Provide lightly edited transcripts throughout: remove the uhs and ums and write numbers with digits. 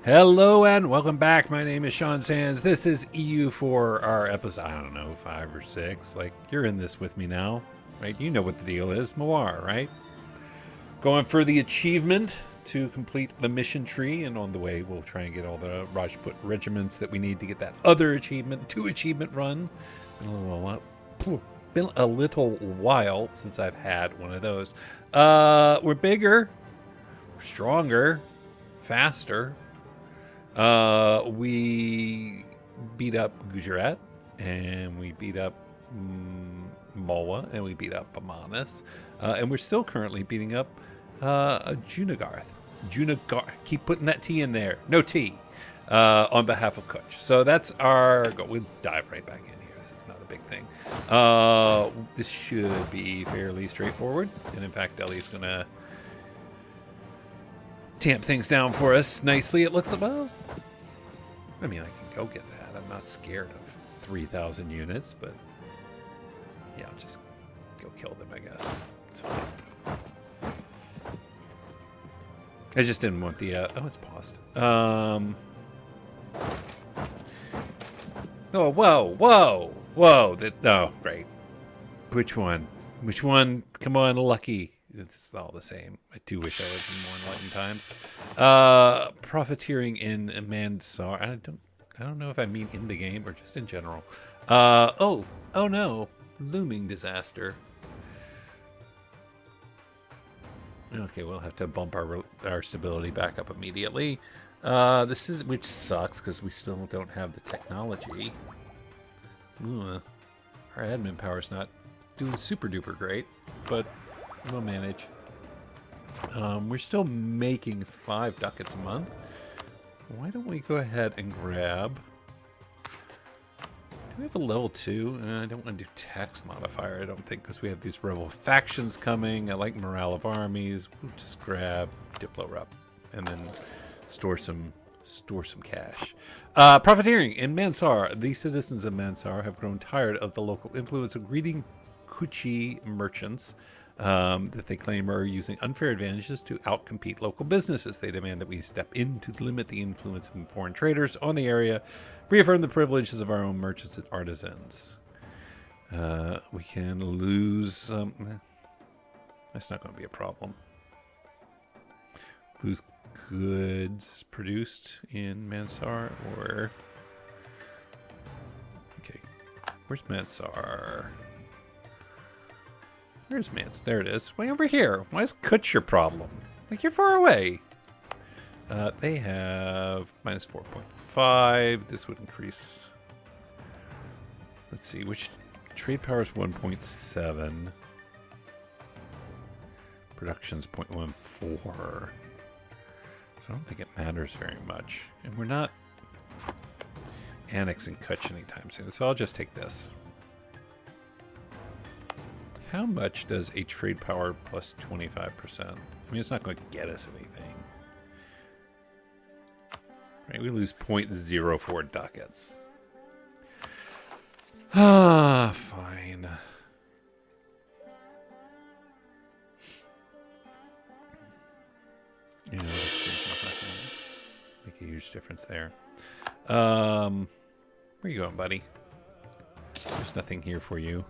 Hello and welcome back. My name is Sean Sands. This is EU for our episode, I don't know, 5 or 6. Like, you're in this with me now, right? You know what the deal is. Mewar, right? Going for the achievement to complete the mission tree, and on the way we'll try and get all the Rajput regiments that we need to get that other achievement, 2 achievement run. Been a little while since I've had one of those. We're bigger, stronger, faster. We beat up Gujarat, and we beat up Malwa, and we beat up Amanis, and we're still currently beating up Junagarth. Keep putting that T in there. No T. On behalf of Kutch. So that's our goal. We'll dive right back in here. It's not a big thing. This should be fairly straightforward, and in fact, Delhi's gonna tamp things down for us nicely. It looks like, well, I mean, I can go get that. I'm not scared of 3,000 units, but yeah, I'll just go kill them, I guess. It's fine. I just didn't want the, oh, it's paused. Oh, whoa. Oh, great. Which one? Come on, Lucky. It's all the same. I do wish I was in more enlightened times. Profiteering in Mansar. I don't know if I mean in the game or just in general. Oh no. Looming disaster. Okay, we'll have to bump our stability back up immediately. Which sucks because we still don't have the technology. Ooh, our admin power's not doing super duper great, but we'll manage. We're still making 5 ducats a month. Why don't we go ahead and grab... Do we have a level 2? I don't want to do tax modifier, I don't think, because we have these rebel factions coming. I like morale of armies. We'll just grab Diplo Rep and then store some cash. Profiteering in Mansar. The citizens of Mansar have grown tired of the local influence of greeting Kuchi merchants that they claim are using unfair advantages to outcompete local businesses. They demand that we step in to limit the influence of foreign traders on the area, reaffirm the privileges of our own merchants and artisans. We can lose... that's not going to be a problem. Lose goods produced in Mansar, or... Okay, where's Mansar? Where's Mans? There it is. Way over here. Why is Kutch your problem? Like, you're far away. They have minus 4.5. This would increase. Let's see. Which trade power is 1.7. Production's 0.14. So I don't think it matters very much. And we're not annexing Kutch anytime soon. So I'll just take this. How much does a trade power plus 25%? I mean, it's not going to get us anything. Right, we lose 0.04 ducats. Ah, fine. Yeah, that's not going to make a huge difference there. Where you going, buddy? There's nothing here for you.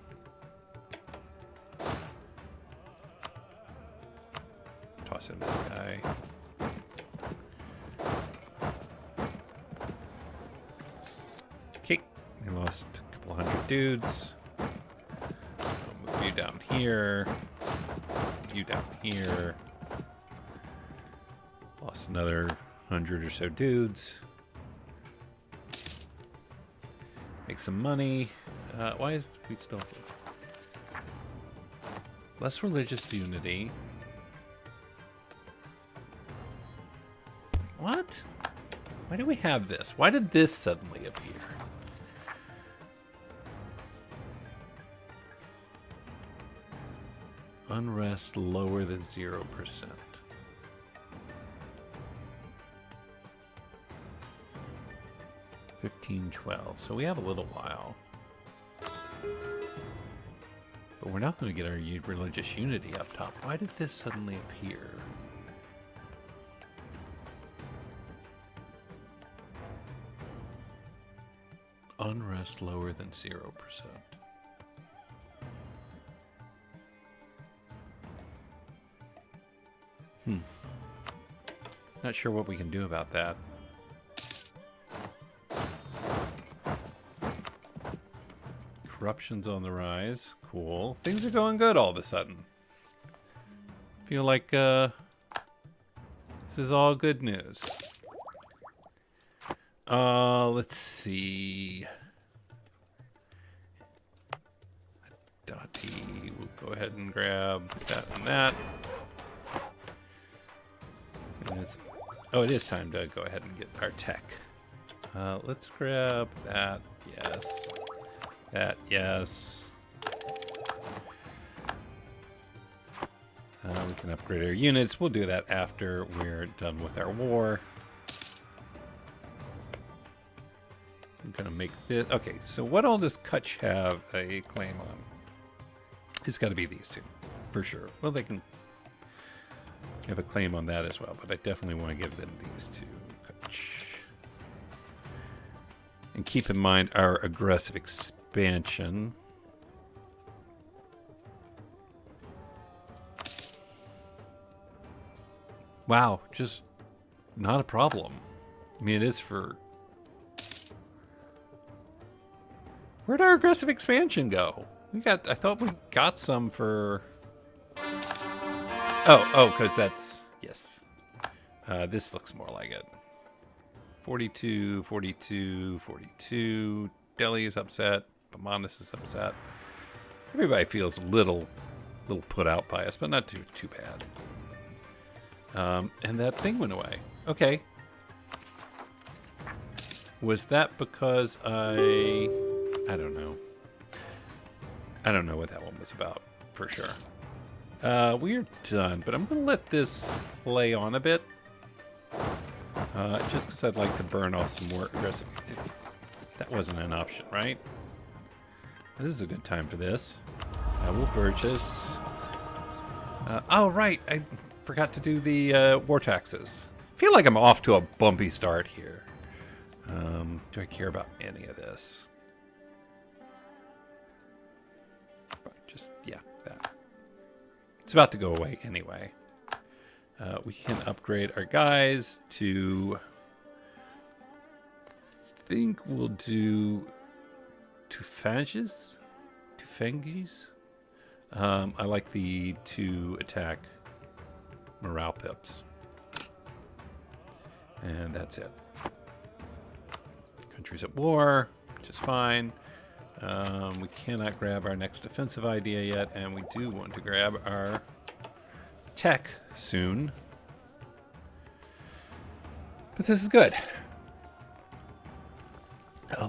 Toss in this guy. Okay, we lost a couple hundred dudes. I'll move you down here. You down here. Lost another 100 or so dudes. Make some money. Why is we still less religious unity? What? Why do we have this? Why did this suddenly appear? Unrest lower than 0%. 1512. So we have a little while. But we're not going to get our religious unity up top. Why did this suddenly appear? unrest lower than 0%. Not sure what we can do about that. Corruption's on the rise. Cool. Things are going good all of a sudden. Feel like this is all good news. Let's see. Dotty. We'll go ahead and grab that and that. And oh, it is time to go ahead and get our tech. Let's grab that. Yes. That, yes. We can upgrade our units. We'll do that after we're done with our war. I'm gonna make this. Okay, so what all does Kutch have a claim on? It's got to be these two, for sure. Well, they can have a claim on that as well, but I definitely want to give them these two. Kutch. And keep in mind our aggressive expansion. Wow, just not a problem. I mean, it is for... Where'd our aggressive expansion go? We got... I thought we got some for... Oh, because that's... Yes. This looks more like it. 42, 42, 42. Delhi is upset. Pamanus is upset. Everybody feels a little put out by us, but not too bad. And that thing went away. Okay. Was that because I don't know. I don't know what that one was about, for sure. We're done, but I'm going to let this play on a bit. Just because I'd like to burn off some more aggressive... That wasn't an option, right? This is a good time for this. We'll purchase. Oh, right. I forgot to do the war taxes. I feel like I'm off to a bumpy start here. Do I care about any of this? Just, yeah, that. It's about to go away anyway. We can upgrade our guys to... I think we'll do Tufanges? Tufangis? I like the 2 attack morale pips. And that's it. Countries at war, which is fine. We cannot grab our next defensive idea yet, and we do want to grab our tech soon. But this is good.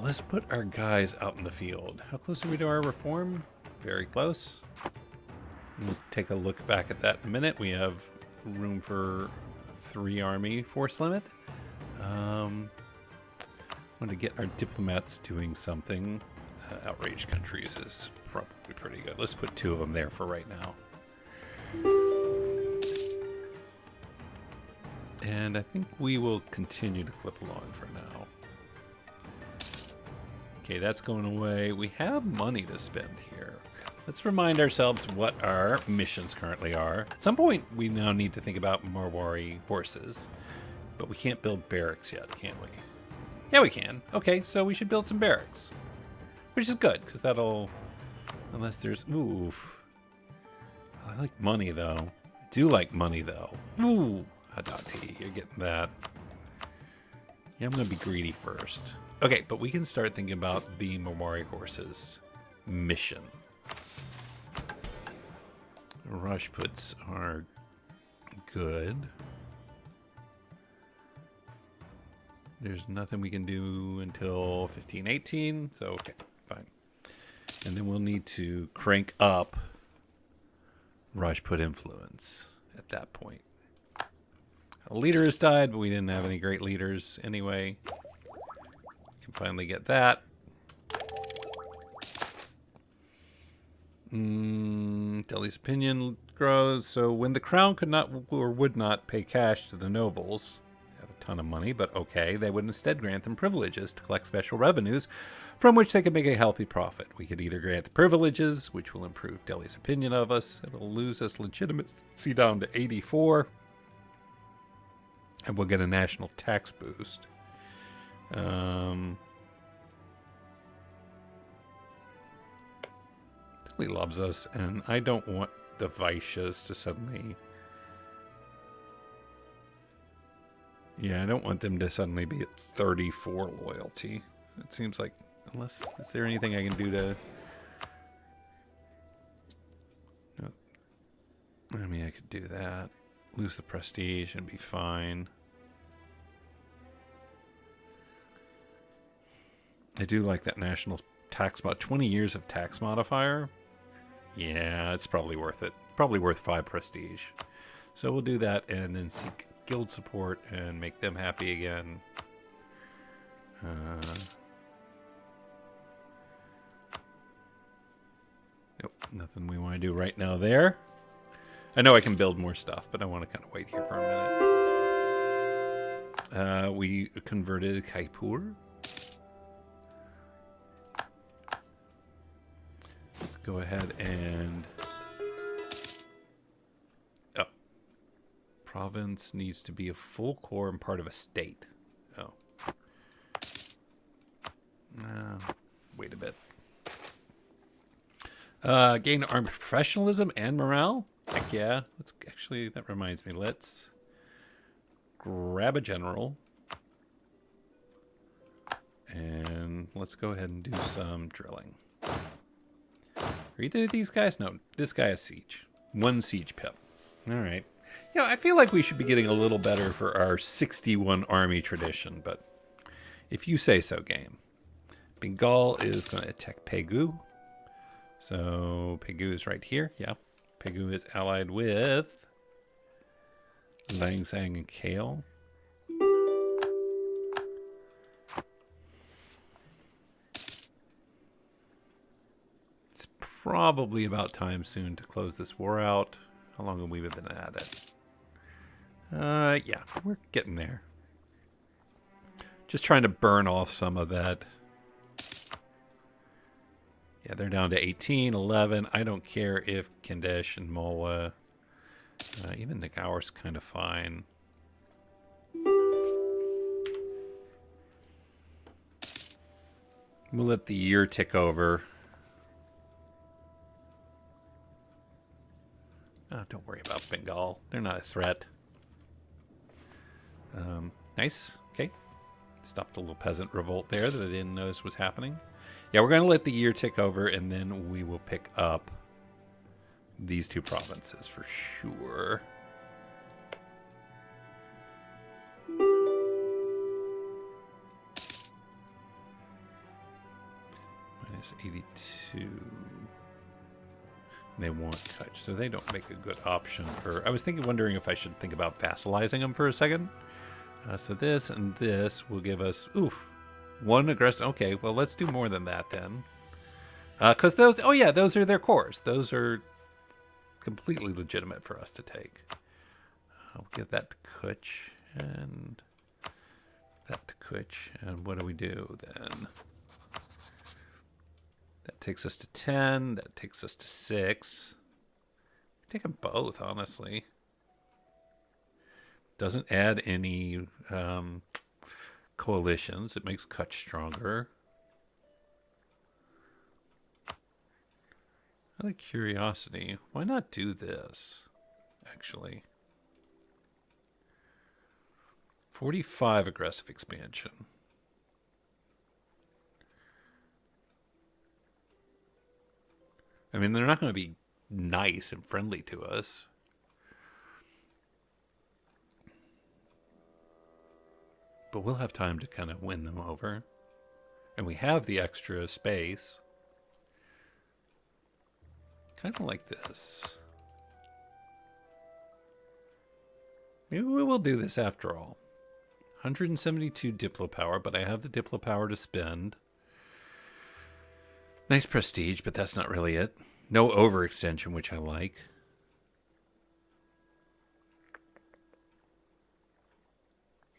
Let's put our guys out in the field. How close are we to our reform? Very close. We'll take a look back at that in a minute. We have room for 3 army force limit. Want to get our diplomats doing something. Outraged countries is probably pretty good. Let's put 2 of them there for right now. And I think we will continue to clip along for now. Okay, that's going away. We have money to spend here. Let's remind ourselves what our missions currently are. At some point, we now need to think about Mewar horses. But we can't build barracks yet, can we? Yeah, we can. Okay, so we should build some barracks. Which is good, because that'll... Unless there's... Oof. I like money, though. I do like money, though. Ooh. Hadati, you're getting that. Yeah, I'm going to be greedy first. Okay, but we can start thinking about the Mewar horses mission. Rajputs are good. There's nothing we can do until 1518, so okay, fine. And then we'll need to crank up Rajput influence at that point. A leader has died, but we didn't have any great leaders anyway. Can finally get that. Delhi's opinion grows. So when the crown could not or would not pay cash to the nobles, have a ton of money, but okay. They would instead grant them privileges to collect special revenues from which they could make a healthy profit. We could either grant the privileges, which will improve Delhi's opinion of us. It'll lose us legitimacy down to 84. And we'll get a national tax boost. He loves us, and I don't want the Vaishyas to suddenly... Yeah, I don't want them to suddenly be at 34 loyalty. It seems like, unless, is there anything I can do to... No. I mean, I could do that. Lose the prestige and be fine. I do like that national tax mod. 20 years of tax modifier. Yeah, it's probably worth it. Probably worth 5 prestige. So we'll do that and then seek guild support and make them happy again. Nope, nothing we want to do right now there. I know I can build more stuff, but I want to kind of wait here for a minute. We converted Kaipur. Let's go ahead and... Oh. Province needs to be a full core and part of a state. Oh. Wait a bit. Gain armed professionalism and morale? Heck yeah. Let's actually, that reminds me. Let's grab a general. And let's go ahead and do some drilling. Are either of these guys? No, this guy has siege. 1 siege pip. All right. You know, I feel like we should be getting a little better for our 61 army tradition, but if you say so, game. Bengal is going to attack Pegu. So Pegu is right here. Yeah. Pegu is allied with Langsang and Kale. It's probably about time soon to close this war out. How long have we been at it? Yeah, we're getting there. Just trying to burn off some of that. Yeah, they're down to 18, 11. I don't care if Kandesh and Mola, even Nagaur's kind of fine. We'll let the year tick over. Oh, don't worry about Bengal. They're not a threat. Nice. Okay. Stopped a little peasant revolt there that I didn't notice was happening. Yeah, we're going to let the year tick over, and then we will pick up these 2 provinces for sure. Minus 82. They won't touch, so they don't make a good option for... I was wondering if I should think about vassalizing them for a second. So this and this will give us... Oof. 1 aggressive... Okay, well, let's do more than that then. Because those... Oh, yeah, those are their cores. Those are completely legitimate for us to take. I'll give that to Kuch. And that to Kuch. And what do we do then? That takes us to 10. That takes us to 6. Take them both, honestly. Doesn't add any coalitions. It makes Kutch stronger. Out of curiosity, why not do this, actually? 45 aggressive expansion. I mean, they're not going to be nice and friendly to us. But we'll have time to kind of win them over. And we have the extra space. Kind of like this. Maybe we will do this after all. 172 Diplo power, but I have the Diplo power to spend. Nice prestige, but that's not really it. No overextension, which I like.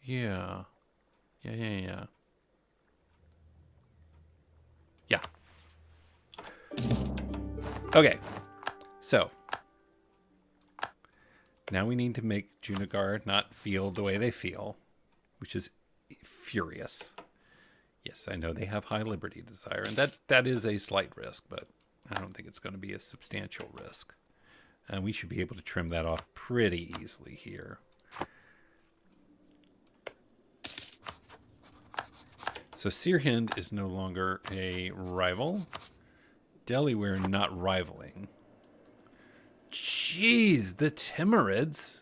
Yeah. Yeah. Yeah. Okay. So. Now we need to make Junagar not feel the way they feel, which is furious. Yes, I know they have high liberty desire, and that is a slight risk, but I don't think it's going to be a substantial risk. And we should be able to trim that off pretty easily here. So Sirhind is no longer a rival. Delhi we're not rivaling. Jeez, the Timurids.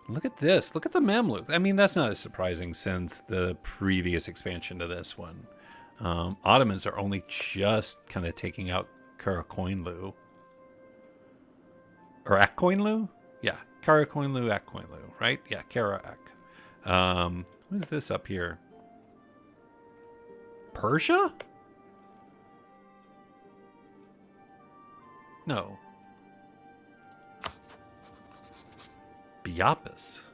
Look at this. Look at the Mamluks. I mean, that's not as surprising since the previous expansion to this one. Ottomans are only just kind of taking out Karakoinlu. Or Akkoinlu? Yeah, Karakoinlu, Akkoinlu, right? Yeah, Kara-Ak. What is this up here? Persia? No. Biapis.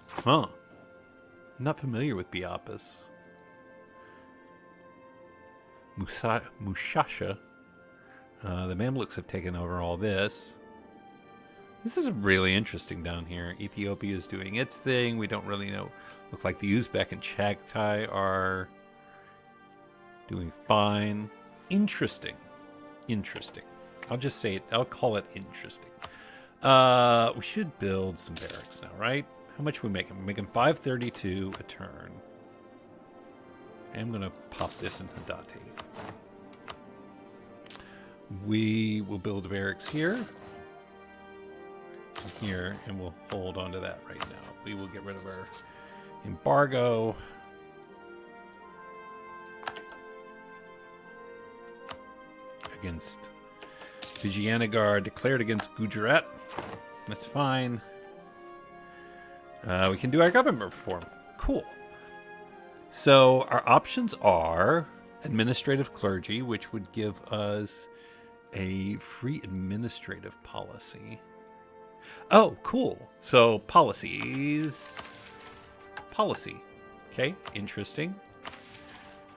Huh. I'm not familiar with Biapis. Mushasha. The Mamluks have taken over all this. This is really interesting down here. Ethiopia is doing its thing. We don't really know. Look like the Uzbek and Chagatai are doing fine. Interesting. Interesting. I'll just say it. I'll call it interesting. We should build some barracks now, right? How much are we making? We're making 532 a turn. I'm going to pop this into Dati. We will build barracks here. Here, and we'll hold on to that right now. We will get rid of our embargo. Against Vijayanagar, declared against Gujarat. That's fine. We can do our government reform. Cool. So our options are administrative clergy, which would give us a free administrative policy. Oh, cool. So policies. Policy. Okay, interesting.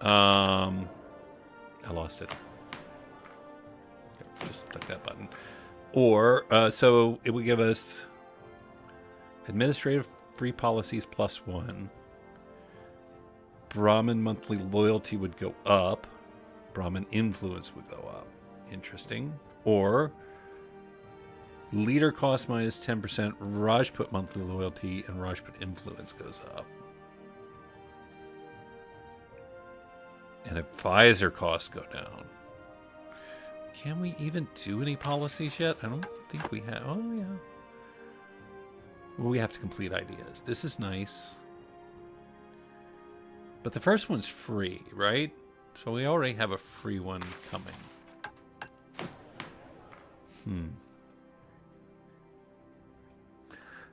I lost it. Just click that button. Or, so it would give us administrative free policies +1. Brahmin monthly loyalty would go up. Brahmin influence would go up. Interesting. Or leader cost -10%. Rajput monthly loyalty and Rajput influence goes up. And advisor costs go down. Can we even do any policies yet? I don't think we have. Oh, yeah. Well, we have to complete ideas. This is nice. But the first one's free, right? So we already have a free one coming.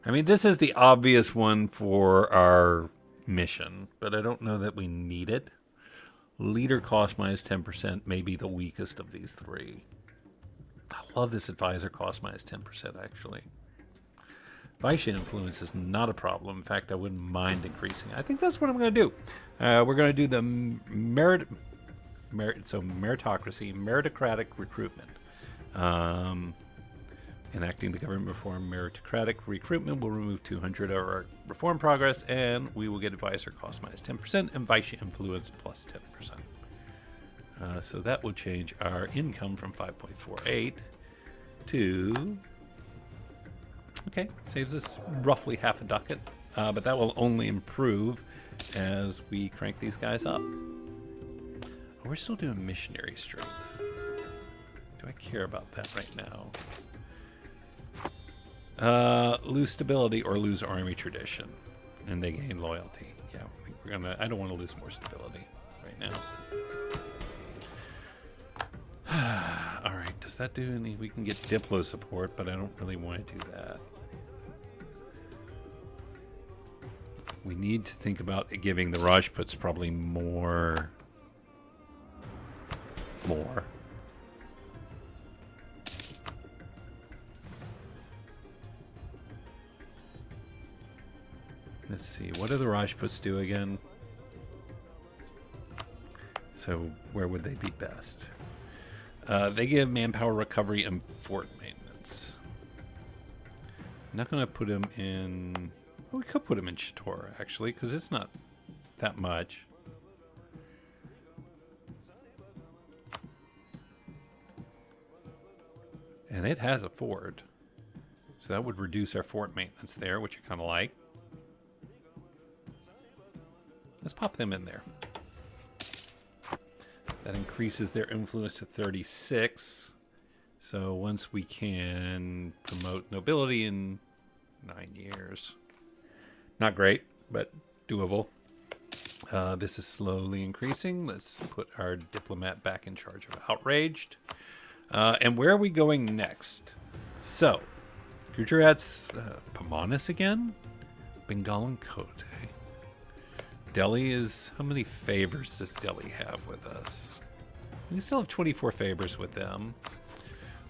I mean, this is the obvious one for our mission, but I don't know that we need it. Leader cost -10% may be the weakest of these three. I love this advisor cost -10%, actually. Vaishya influence is not a problem. In fact, I wouldn't mind increasing. I think that's what I'm going to do. We're going to do the meritocracy, meritocratic recruitment. Enacting the government reform, meritocratic recruitment will remove 200 of our reform progress, and we will get advisor cost -10% and Vaishya influence +10%. So that will change our income from 5.48 to... Okay, saves us roughly half a ducat, but that will only improve as we crank these guys up. Oh, we're still doing missionary strength. Do I care about that right now? Lose stability or lose army tradition, and they gain loyalty. Yeah, we're gonna. I don't want to lose more stability right now. All right, does that do any? We can get Diplo support, but I don't really want to do that. We need to think about giving the Rajputs probably more. Let's see. What do the Rajputs do again? So where would they be best? They give manpower recovery and fort maintenance. I'm not going to put him in... Well, we could put him in Shator, actually, because it's not that much. And it has a fort. So that would reduce our fort maintenance there, which I kind of like. Let's pop them in there. That increases their influence to 36. So once we can promote nobility in 9 years. Not great, but doable. This is slowly increasing. Let's put our diplomat back in charge of outraged. And where are we going next? So, Gujarat's Pamanis again? Bengal Kote. Delhi is... How many favors does Delhi have with us? We still have 24 favors with them.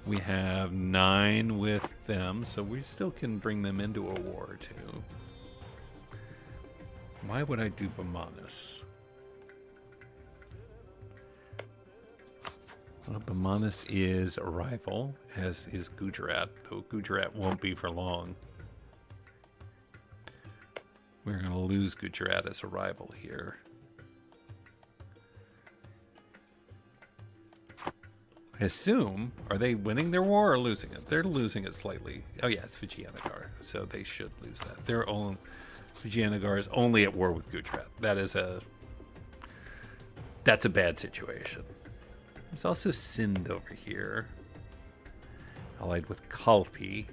We have 9 with them, so we still can bring them into a war or two. Why would I do Bamanis? Well, Bamanis is a rival, as is Gujarat, though Gujarat won't be for long. We're going to lose Gujarat as a rival here. I assume, are they winning their war or losing it? They're losing it slightly. Oh yeah, it's Vijayanagar, so they should lose that. Their own Vijayanagar is only at war with Gujarat. That's a bad situation. There's also Sindh over here, allied with Kalpi.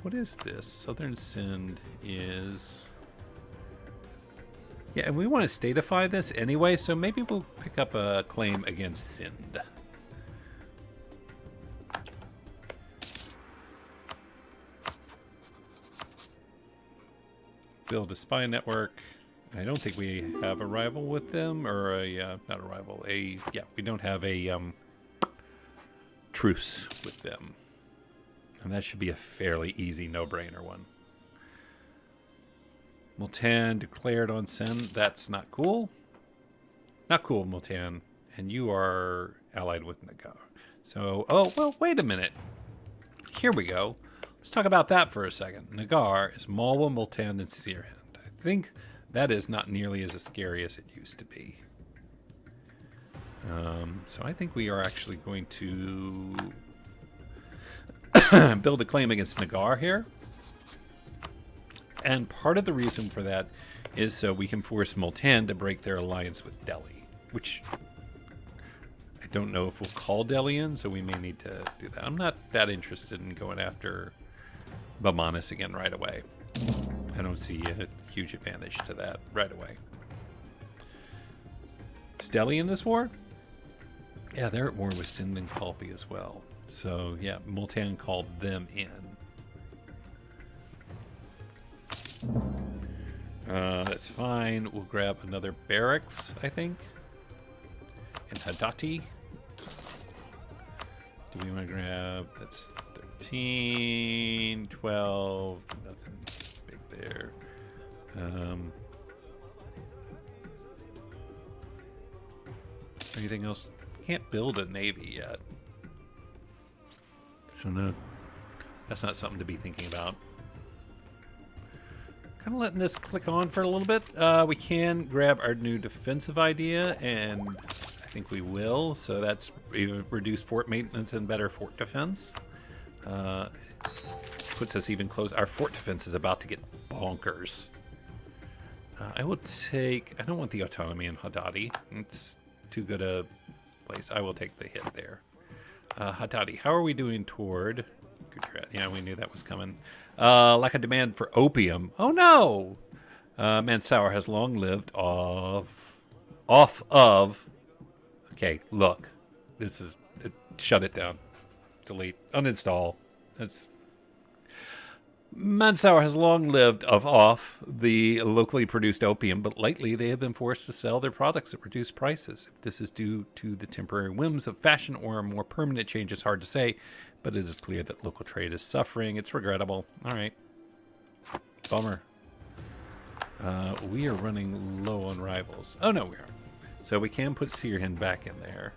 What is this? Southern Sindh is... Yeah, and we want to statify this anyway, so maybe we'll pick up a claim against Sindh. Build a spy network. I don't think we have a rival with them, or not a rival, we don't have a truce with them. And that should be a fairly easy no-brainer one. Multan declared on Sindh. That's not cool. Not cool, Multan. And you are allied with Nagar. So, oh, well, wait a minute. Here we go. Let's talk about that for a second. Nagar is Malwa, Multan, and Sirhind. I think that is not nearly as scary as it used to be. So I think we are actually going to build a claim against Nagar here. And part of the reason for that is so we can force Multan to break their alliance with Delhi, which I don't know if we'll call Delhi in, so we may need to do that. I'm not that interested in going after Bamanis again right away. I don't see a huge advantage to that right away. Is Delhi in this war? Yeah, they're at war with Sindh and Kalpi as well. So, yeah, Multan called them in. That's fine. We'll grab another barracks, I think. In Hadati. Do we want to grab... That's 13, 12... Nothing big there. Anything else? Can't build a navy yet. So no, that's not something to be thinking about. Kind of letting this click on for a little bit. We can grab our new defensive idea, and I think we will. So that's reduced fort maintenance and better fort defense. Puts us even close. Our fort defense is about to get bonkers. I will take... I don't want the autonomy in Hadati. It's too good a place. I will take the hit there. Hadati, how are we doing toward Gujarat? Yeah, we knew that was coming. Like a demand for opium. Oh no! Mansour has long lived off of... Okay, look. This is... shut it down. Delete. Uninstall. That's... Mansour has long lived off the locally produced opium, but lately they have been forced to sell their products at reduced prices. If this is due to the temporary whims of fashion or a more permanent change is hard to say, but it is clear that local trade is suffering. It's regrettable. All right. Bummer. We are running low on rivals. Oh no, we aren't. So we can put Sirhin back in there.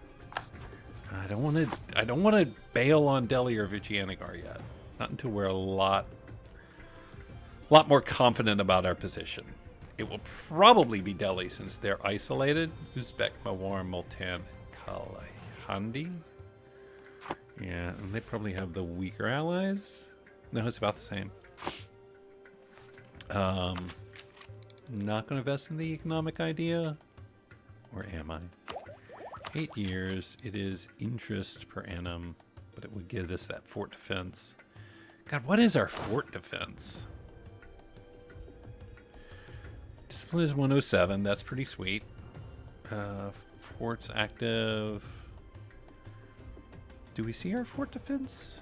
I don't want to bail on Delhi or Vijayanagar yet. Not until we're a lot more confident about our position. It will probably be Delhi since they're isolated. Uzbek, Mewar, Multan, Kalahandi. Yeah, and they probably have the weaker allies. No, it's about the same. Not going to invest in the economic idea. Or am I? 8 years. It is interest per annum, but it would give us that fort defense. God, what is our fort defense? Discipline is 107. That's pretty sweet. Fort's active. Do we see our fort defense?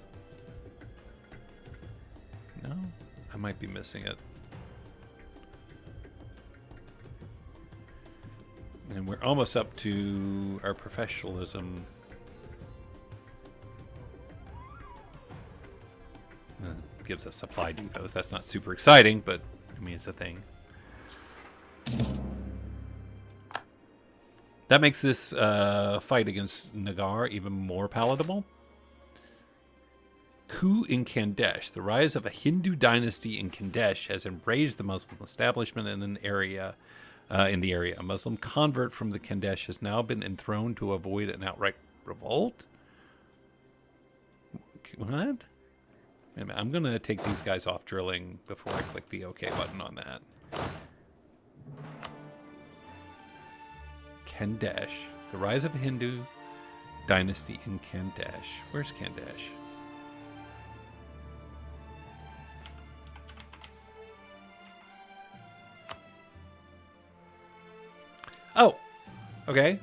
No? I might be missing it. And we're almost up to our professionalism. Gives us supply depots. That's not super exciting, but I mean, it's a thing. That makes this fight against Nagar even more palatable. Coup in Kandesh. The rise of a Hindu dynasty in Kandesh has enraged the Muslim establishment in the area. A Muslim convert from the Kandesh has now been enthroned to avoid an outright revolt. What? I'm going to take these guys off drilling before I click the OK button on that. Kandesh. The rise of a Hindu dynasty in Kandesh. Where's Kandesh? Oh, okay.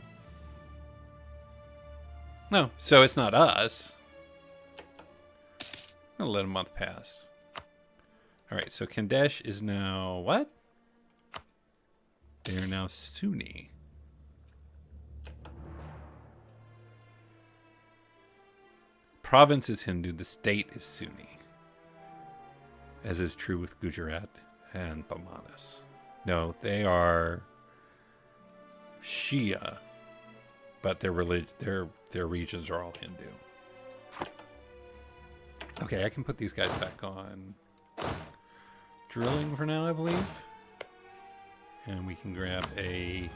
No, so it's not us. I'm gonna let a month pass. All right, so Kandesh is now what? They are now Sunni. Province is Hindu, the state is Sunni. As is true with Gujarat and Bamanas. No, they are Shia, but their regions are all Hindu. Okay, I can put these guys back on drilling for now, I believe. And we can grab a...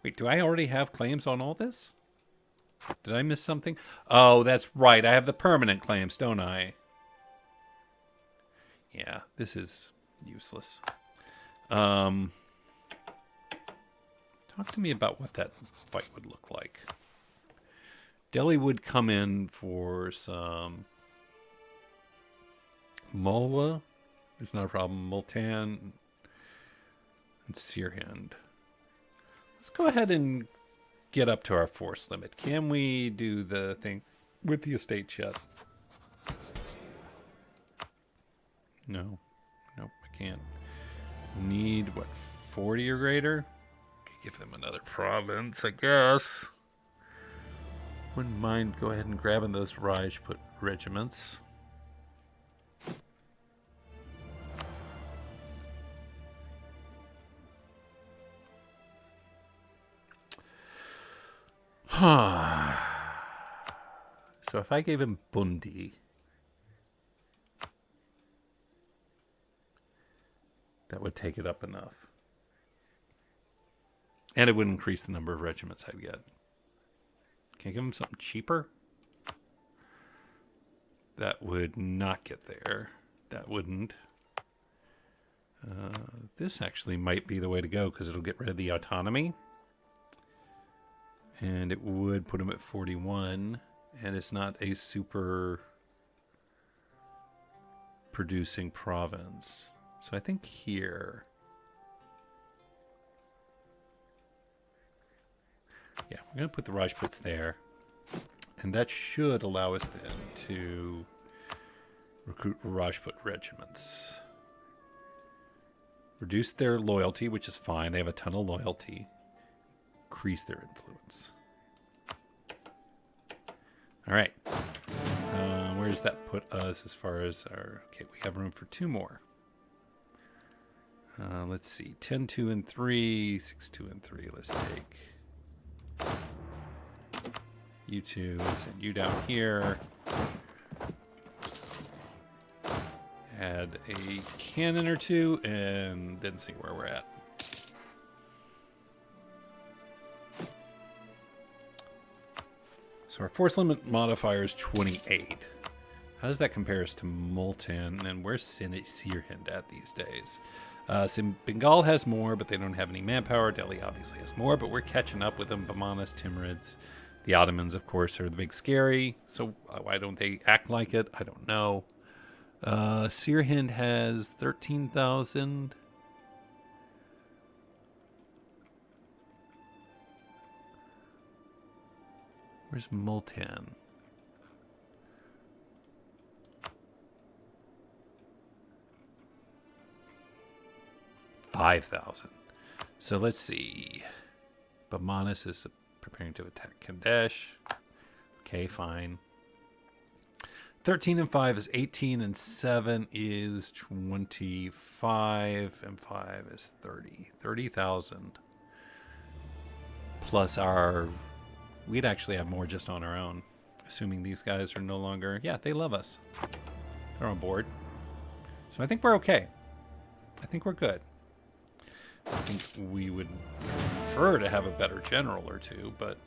Wait, do I already have claims on all this? Did I miss something? Oh, that's right. I have the permanent claims, don't I? Yeah, this is useless. Talk to me about what that fight would look like. Delhi would come in for some Mulwa. It's not a problem. Multan and Sirhind. Let's go ahead and get up to our force limit. Can we do the thing with the estate yet? No. Nope, I can't. Need, what, 40 or greater? Could give them another province, I guess. Wouldn't mind go ahead and grabbing those Rajput regiments. So if I gave him Bundi, that would take it up enough. And it would increase the number of regiments I'd get. Can I give him something cheaper? That would not get there. That wouldn't. This actually might be the way to go because it'll get rid of the autonomy. And it would put him at 41. And it's not a super producing province. So I think here. Yeah, we're going to put the Rajputs there. And that should allow us then to recruit Rajput regiments. Reduce their loyalty, which is fine. They have a ton of loyalty. Increase their influence. All right. Where's does that put us as far as our... Okay, we have room for 2 more. Let's see. 10, 2, and 3. 6, 2, and 3. Let's take you two and send you down here. Add a cannon or 2, and then see where we're at. So our force limit modifier is 28. How does that compare us to Multan? And where's Sirhind at these days? Bengal has more, but they don't have any manpower. Delhi obviously has more, but we're catching up with them. Bamanas, Timurids. The Ottomans, of course, are the big scary. So why don't they act like it? I don't know. Sirhind has 13,000. Where's Multan? $5,000. So let's see. Bamanas is preparing to attack Kadesh. Okay, fine. 13 and 5 is 18, and 7 is 25, and 5 is 30. 30,000. Plus our... We'd actually have more just on our own. Assuming these guys are no longer... Yeah, they love us. They're on board. So I think we're okay. I think we're good. I think we would prefer to have a better general or 2, but...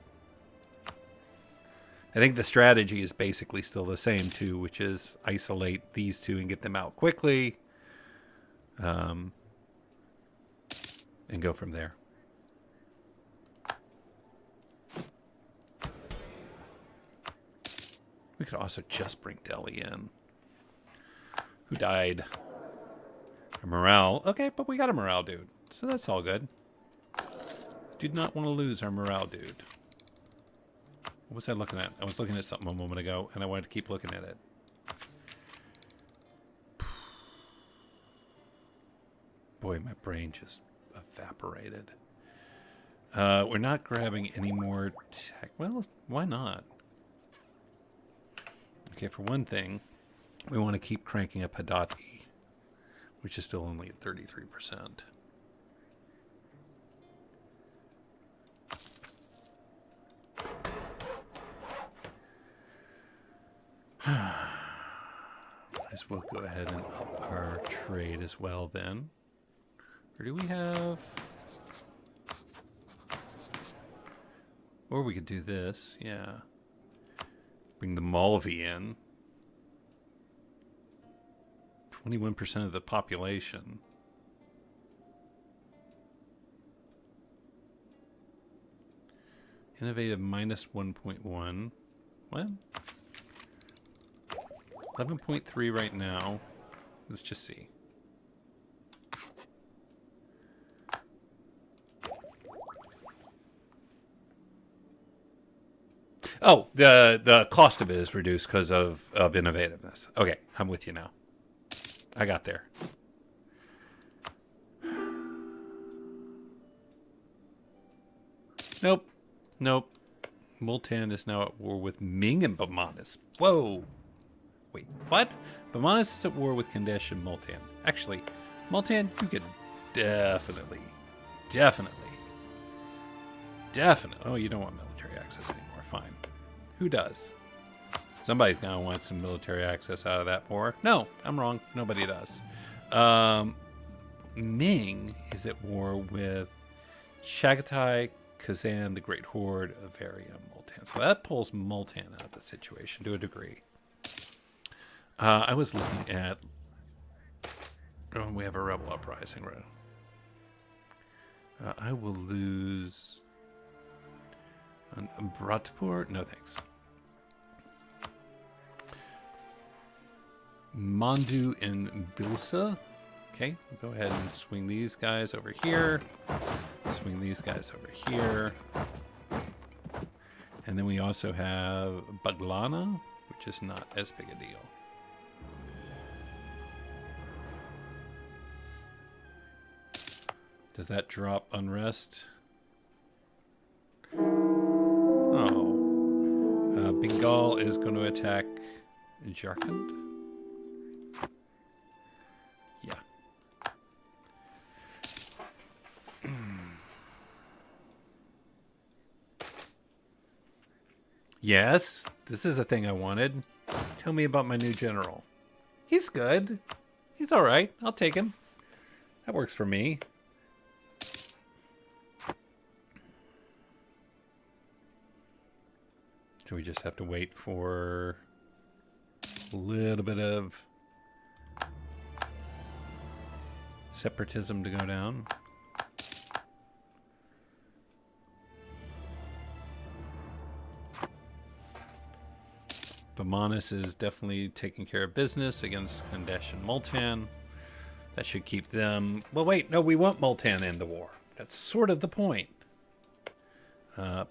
I think the strategy is basically still the same, too, which is isolate these 2 and get them out quickly. And go from there. We could also just bring Delhi in. Who died? A morale. Okay, but we got a morale dude. So that's all good. Did not want to lose our morale dude. What was I looking at? I was looking at something a moment ago, and I wanted to keep looking at it. Boy, my brain just evaporated. We're not grabbing any more tech. Well, why not? Okay, for one thing, we want to keep cranking up Hadati, which is still only at 33%. Might as well go ahead and up our trade as well then. Or do we have... Or we could do this, yeah. Bring the Malvi in. 21% of the population. Innovative minus 1.1. What? 11.3 right now. Let's just see. Oh, the cost of it is reduced because of innovativeness. Okay, I'm with you now. I got there. Nope. Nope. Multan is now at war with Ming and Bamanas. Whoa. Wait, what? Bamanas is at war with Kandesh and Multan. Actually, Multan, you could definitely. Oh, you don't want military access anymore. Fine. Who does? Somebody's going to want some military access out of that war. No, I'm wrong. Nobody does. Ming is at war with Chagatai, Kazan, the Great Horde, Avaria, Multan. So that pulls Multan out of the situation to a degree. I was looking at... Oh, we have a rebel uprising, right? I will lose... Bratpur? No, thanks. Mandu and Bilsa. Okay, we'll go ahead and swing these guys over here. Swing these guys over here. And then we also have Baglana, which is not as big a deal. Does that drop unrest? Oh. Bengal is going to attack Jharkhand? Yeah. Yes, this is a thing I wanted. Tell me about my new general. He's good. He's all right. I'll take him. That works for me. So we just have to wait for a little bit of separatism to go down. Bamanis is definitely taking care of business against Kandesh and Multan. That should keep them... Well, wait, no, we want Multan in the war. That's sort of the point.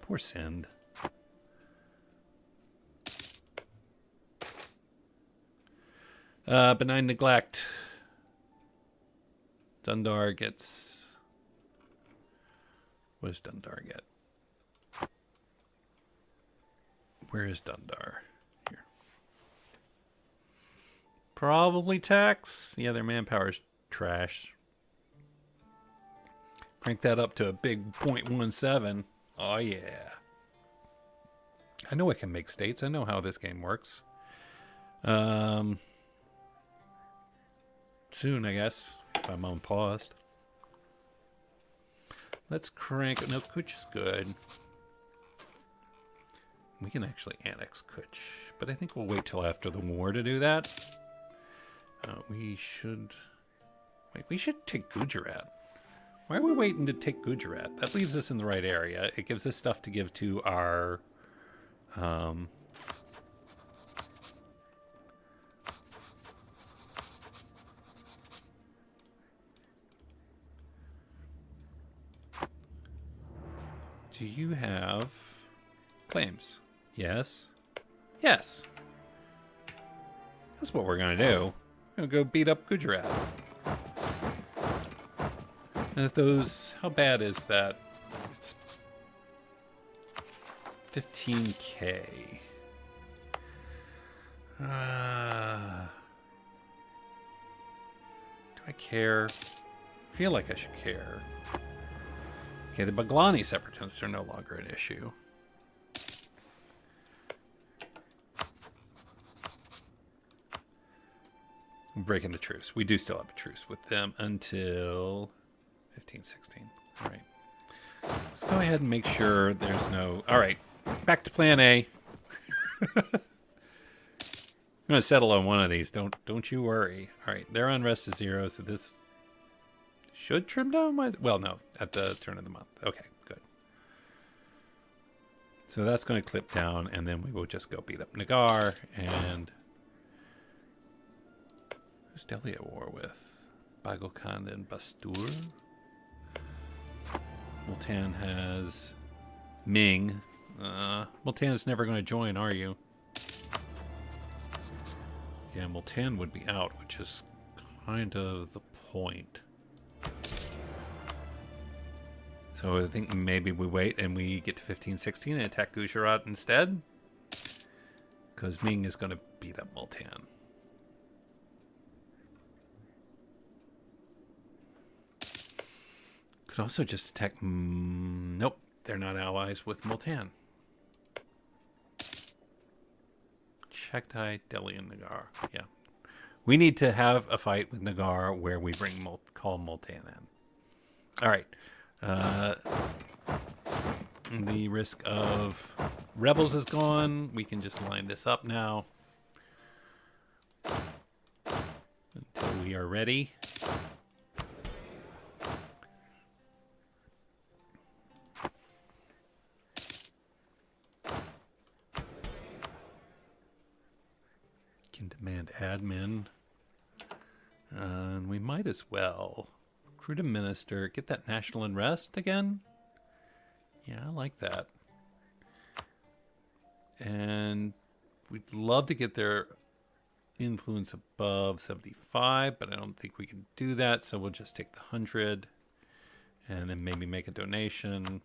Poor Sind. Benign neglect. Dundar gets... What does Dundar get? Where is Dundar? Here. Probably tax. Yeah, their manpower's trash. Crank that up to a big 0.17. Oh, yeah. I know I can make states. I know how this game works. Soon, I guess, if I'm unpaused. Let's crank... No, Kuch is good. We can actually annex Kuch, but I think we'll wait till after the war to do that. We should... Wait, we should take Gujarat. Why are we waiting to take Gujarat? That leaves us in the right area. It gives us stuff to give to our... Do you have claims? Yes. Yes. That's what we're going to do. We're going to go beat up Gujarat. And if those... How bad is that? It's 15k. Do I care? I feel like I should care. Okay, the Baglani separatists are no longer an issue. I'm breaking the truce. We do still have a truce with them until 1516. All right. Let's go ahead and make sure there's no... All right, back to plan A. I'm going to settle on one of these. Don't you worry. All right, their unrest is 0, so this... Should trim down my... Well, no, at the turn of the month. Okay, good. So that's going to clip down, and then we will just go beat up Nagar, and... Who's Delhi at war with? Baghel and Bastur. Multan has Ming. Multan is never going to join, are you? Yeah, Multan would be out, which is kind of the point. So I think maybe we wait and we get to 1516 and attack Gujarat instead. Because Ming is going to beat up Multan. Could also just attack... Nope, they're not allies with Multan. Chagtai, Delhi, and Nagar. Yeah. We need to have a fight with Nagar where we call Multan in. All right. The risk of rebels is gone. We can just line this up now. Until we are ready. Can demand admin. And we might as well recruit a minister, get that national unrest again. Yeah, I like that. And we'd love to get their influence above 75, but I don't think we can do that, so we'll just take the 100 and then maybe make a donation.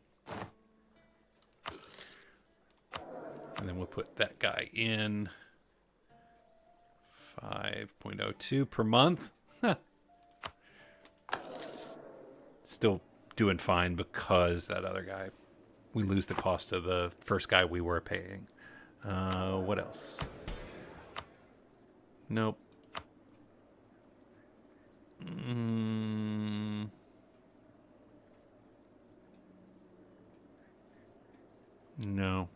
And then we'll put that guy in. 5.02 per month. Huh. Still doing fine because that other guy, we lose the cost of the first guy we were paying. What else? Nope. No.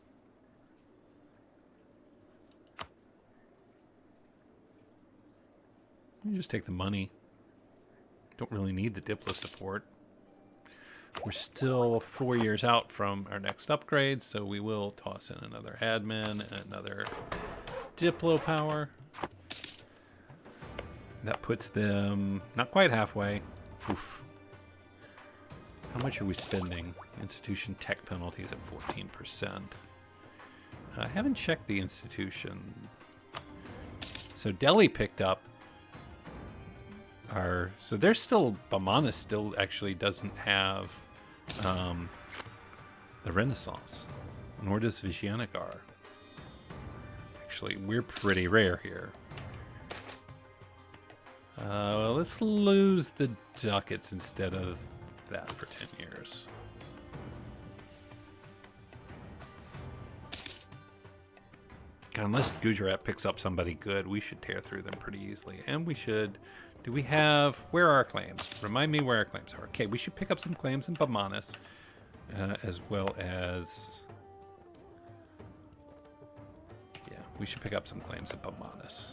You just take the money. Don't really need the Diplo support. We're still 4 years out from our next upgrade, so we will toss in another admin and another Diplo power. That puts them not quite halfway. Oof. How much are we spending? Institution tech penalties at 14%. I haven't checked the institution. So Delhi picked up our... So there's still... Bamana still actually doesn't have the Renaissance. Nor does Vijayanagar. Actually, we're pretty rare here. Well, let's lose the ducats instead of that for 10 years. God, unless Gujarat picks up somebody good, we should tear through them pretty easily. And we should... Do we have... Where are our claims? Remind me where our claims are. Okay, we should pick up some claims in Bamanas, as well as... Yeah, we should pick up some claims in Bamanas.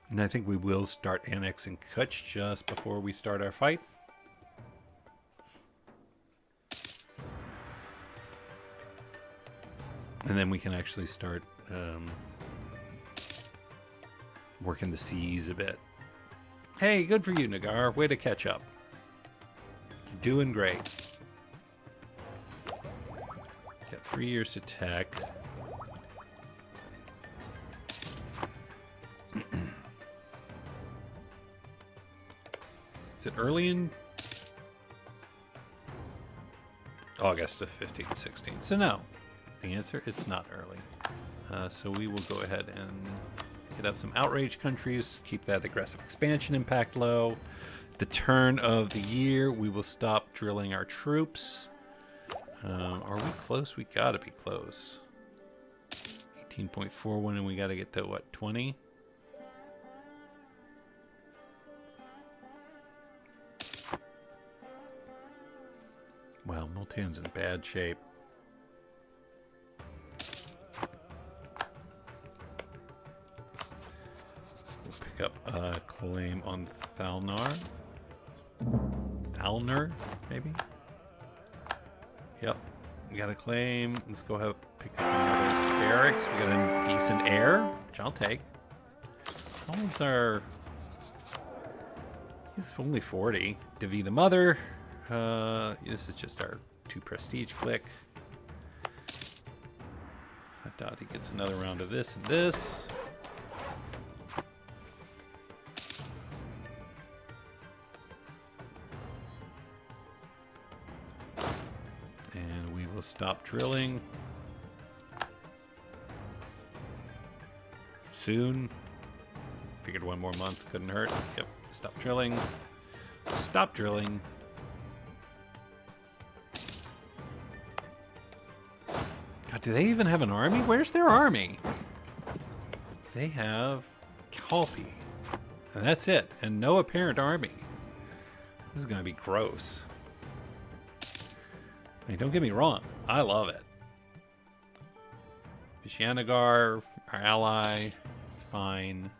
And I think we will start annexing Kutch just before we start our fight. And then we can actually start working the seas a bit. Hey, good for you, Nagar. Way to catch up. You're doing great. Got 3 years to tech. Is it early in August of 15, 16? So no, is the answer. It's not early. So we will go ahead and get out some outrage countries, keep that aggressive expansion impact low. The turn of the year, we will stop drilling our troops. Are we close? We gotta be close. 18.41, and we gotta get to what, 20? Wow, Multan's in bad shape. We'll pick up a claim on Thalnar. Thalnar, maybe? Yep. We got a claim. Let's go ahead and pick up another barracks. We got a decent heir, which I'll take. How old's our... He's only 40. Devi the Mother. This is just our 2 prestige click. I doubt he gets another round of this and this. And we will stop drilling soon. Figured 1 more month couldn't hurt. Yep, stop drilling. Stop drilling. God, do they even have an army? Where's their army? They have Kalpi. And that's it. And no apparent army. This is going to be gross. I mean, don't get me wrong. I love it. Vijayanagar, our ally, is fine.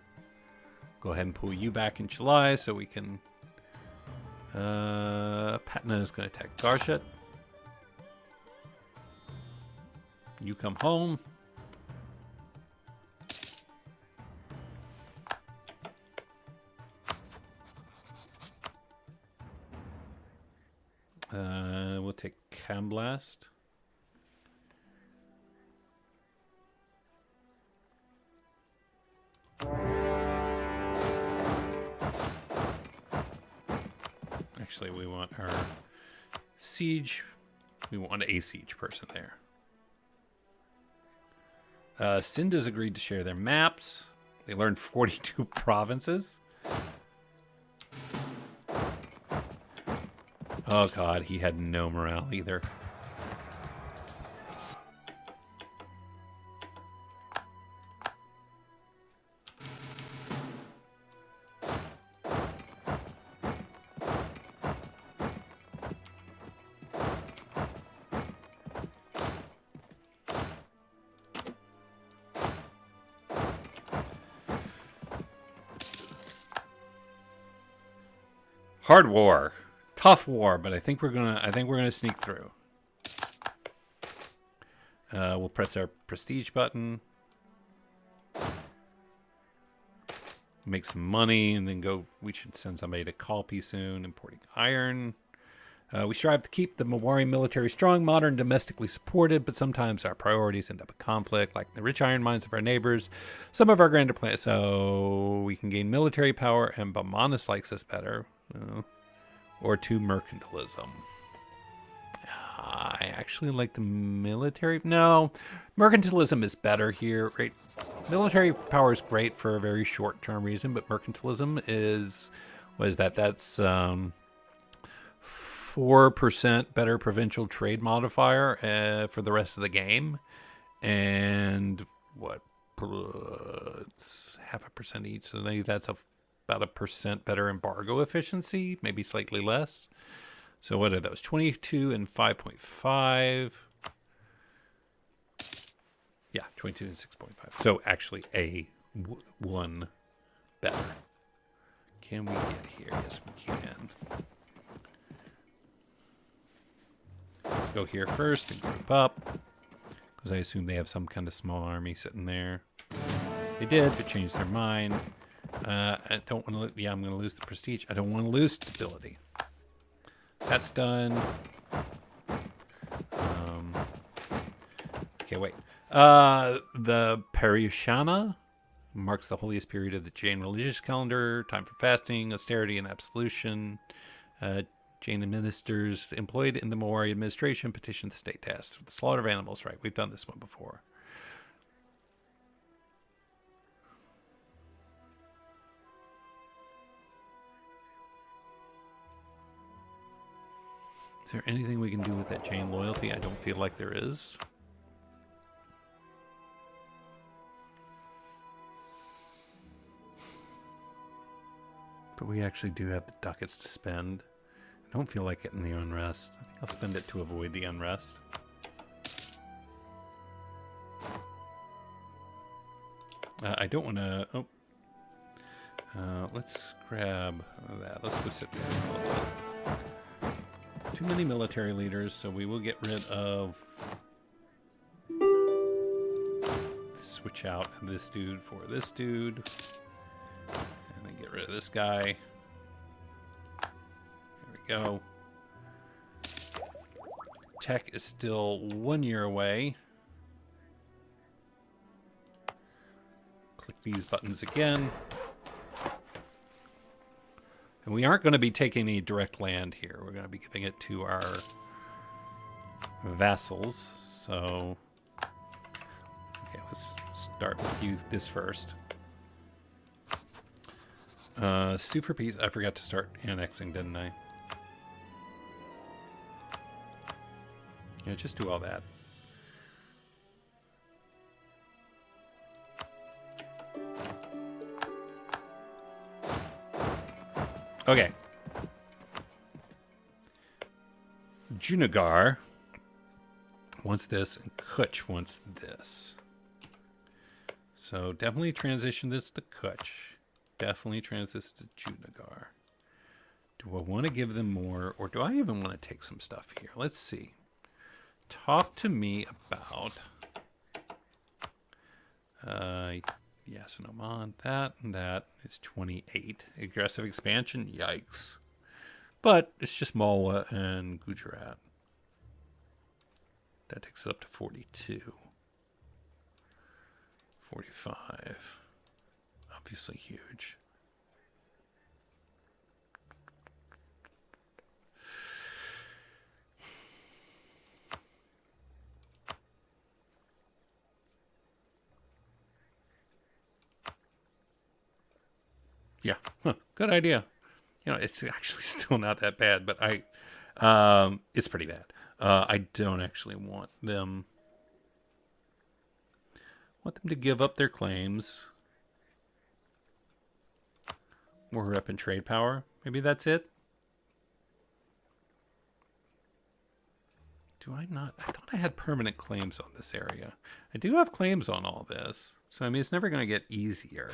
Go ahead and pull you back in July so we can... Patna is going to attack Garshat. You come home. We'll take Camblast. Actually, we want our siege We want a siege person there. Sinda's agreed to share their maps. They learned 42 provinces. Oh god, he had no morale either. Hard war. Tough war, but I think we're gonna sneak through. We'll press our prestige button. Make some money and then go. We should send somebody to Kalpi soon, importing iron. We strive to keep the Mewari military strong, modern, domestically supported, but sometimes our priorities end up in conflict, like the rich iron mines of our neighbors, some of our grander plans. So we can gain military power, and Bamanas likes us better. Or to mercantilism. I actually like the military. No, mercantilism is better here. Right? Military power is great for a very short-term reason, but mercantilism is, what is that? That's 4% better provincial trade modifier for the rest of the game. And what? It's 0.5% each, so maybe that's about 1% better embargo efficiency, maybe slightly less. So what are those? 22 and 5.5. Yeah, 22 and 6.5. So actually one better. Can we get here? Yes, we can. Let's go here first and group up. Because I assume they have some kind of small army sitting there. They did, but changed their mind. I don't want to. Yeah, I'm going to lose the prestige. I don't want to lose stability. That's done. Okay, wait. The Paryushana marks the holiest period of the Jain religious calendar. Time for fasting, austerity, and absolution. Jain ministers employed in the Mewari administration petition the state to ask for the slaughter of animals. Right, we've done this one before. Is there anything we can do with that Jain loyalty? I don't feel like there is. But we actually do have the ducats to spend. I don't feel like getting the unrest. I think I'll spend it to avoid the unrest. I don't want to... Oh. Let's grab that. Let's go sit there for a little bit. Too many military leaders, so we will get rid of... Switch out this dude for this dude. And then get rid of this guy. There we go. Tech is still 1 year away. Click these buttons again. And we aren't going to be taking any direct land here. We're going to be giving it to our vassals. So, okay, let's start with you this first. Super Peace. I forgot to start annexing, didn't I? Yeah, just do all that. Okay. Junagar wants this, and Kutch wants this. So definitely transition this to Kutch. Definitely transition this to Junagar. Do I want to give them more, or do I even want to take some stuff here? Let's see. Talk to me about... yes and Oman. That and that is 28. Aggressive expansion? Yikes. But it's just Malwa and Gujarat. That takes it up to 42. 45. Obviously huge. Yeah, huh. Good idea. It's actually still not that bad, but it's pretty bad. I don't actually want them to give up their claims. More rep and trade power. Maybe that's it. Do I not? I thought I had permanent claims on this area. I do have claims on all this. So, I mean, it's never going to get easier.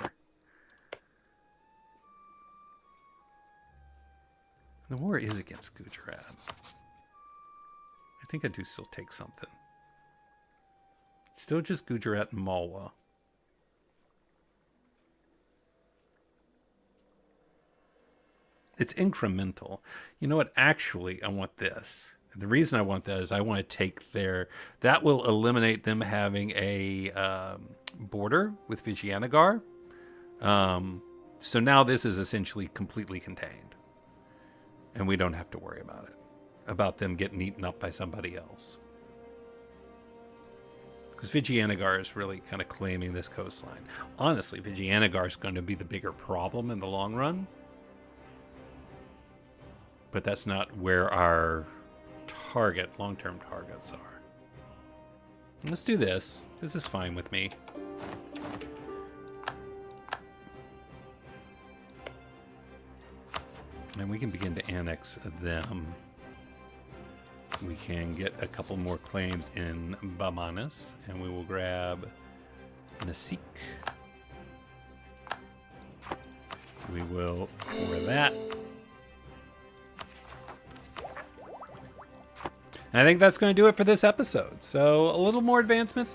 The war is against Gujarat. I think I do still take something. Still just Gujarat and Malwa. It's incremental. You know what? Actually, I want this. The reason I want that is I want to take that will eliminate them having a border with Vijayanagar. So now this is essentially completely contained. And we don't have to worry about them getting eaten up by somebody else. Because Vijayanagar is really kind of claiming this coastline. Honestly, Vijayanagar is going to be the bigger problem in the long run. But that's not where our long-term targets are. Let's do this. This is fine with me. And we can begin to annex them. We can get a couple more claims in Bamanas, and we will grab Nasik. We will pour that. I think that's going to do it for this episode. So a little more advancement,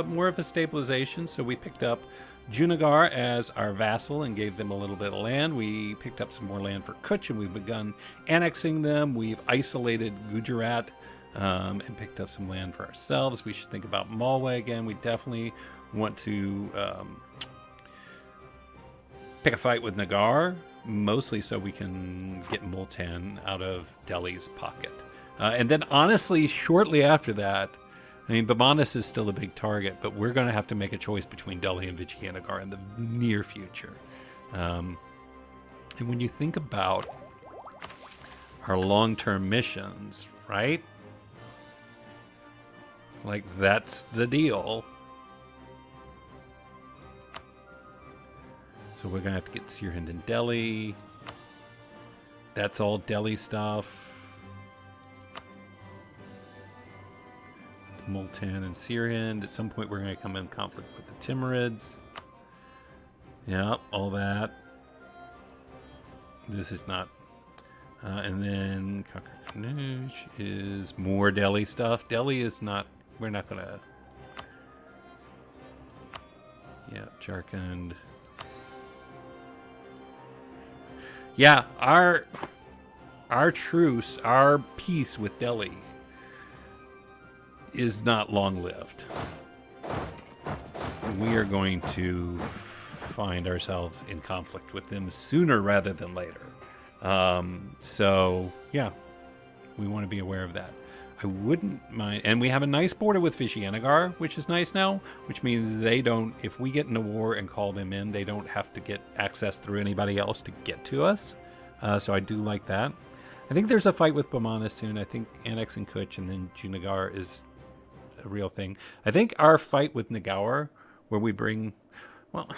more of a stabilization. So we picked up Junagadh as our vassal and gave them a little bit of land. We picked up some more land for Kutch, and we've begun annexing them. We've isolated Gujarat and picked up some land for ourselves. We should think about Malwa again. We definitely want to pick a fight with Nagar, mostly so we can get Multan out of Delhi's pocket. And then, honestly, shortly after that, I mean, Bamanas is still a big target, but we're going to have to make a choice between Delhi and Vijayanagar in the near future. And when you think about our long-term missions, right? Like, that's the deal. So we're going to have to get Sirhind and Delhi. That's all Delhi stuff. Multan and Sirhind. At some point, we're going to come in conflict with the Timurids. Yeah, all that. This is not. And then Kakar is more Delhi stuff. Delhi is not. We're not going to. Yeah, Jharkhand. Yeah, our truce, our peace with Delhi is not long-lived. We are going to find ourselves in conflict with them sooner rather than later. So, yeah, we want to be aware of that. I wouldn't mind, and we have a nice border with Vijayanagar, which is nice now, which means they don't, if we get in a war and call them in, they don't have to get access through anybody else to get to us. So I do like that. I think there's a fight with Bamanas soon. I think annexing Kutch and then Junagadh is a real thing. I think our fight with Nagaur, where we bring, well,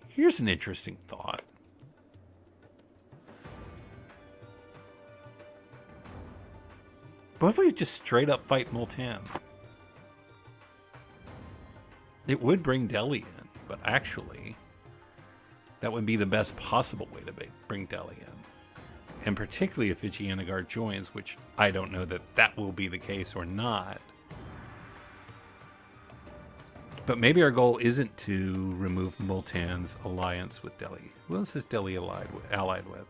here's an interesting thought. What if we just straight up fight Multan? It would bring Delhi in, but actually, that would be the best possible way to bring Delhi in. And particularly if Vijayanagar joins, which I don't know that will be the case or not. But maybe our goal isn't to remove Multan's alliance with Delhi. Who else is Delhi allied with?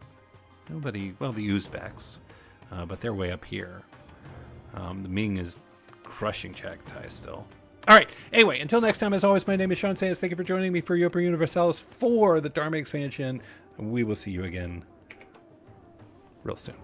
Nobody. Well, the Uzbeks, but they're way up here. The Ming is crushing Chagatai still. All right. Anyway, until next time, as always, my name is Sean Sayers. Thank you for joining me for Europa Universalis IV, the Dharma Expansion. We will see you again real soon.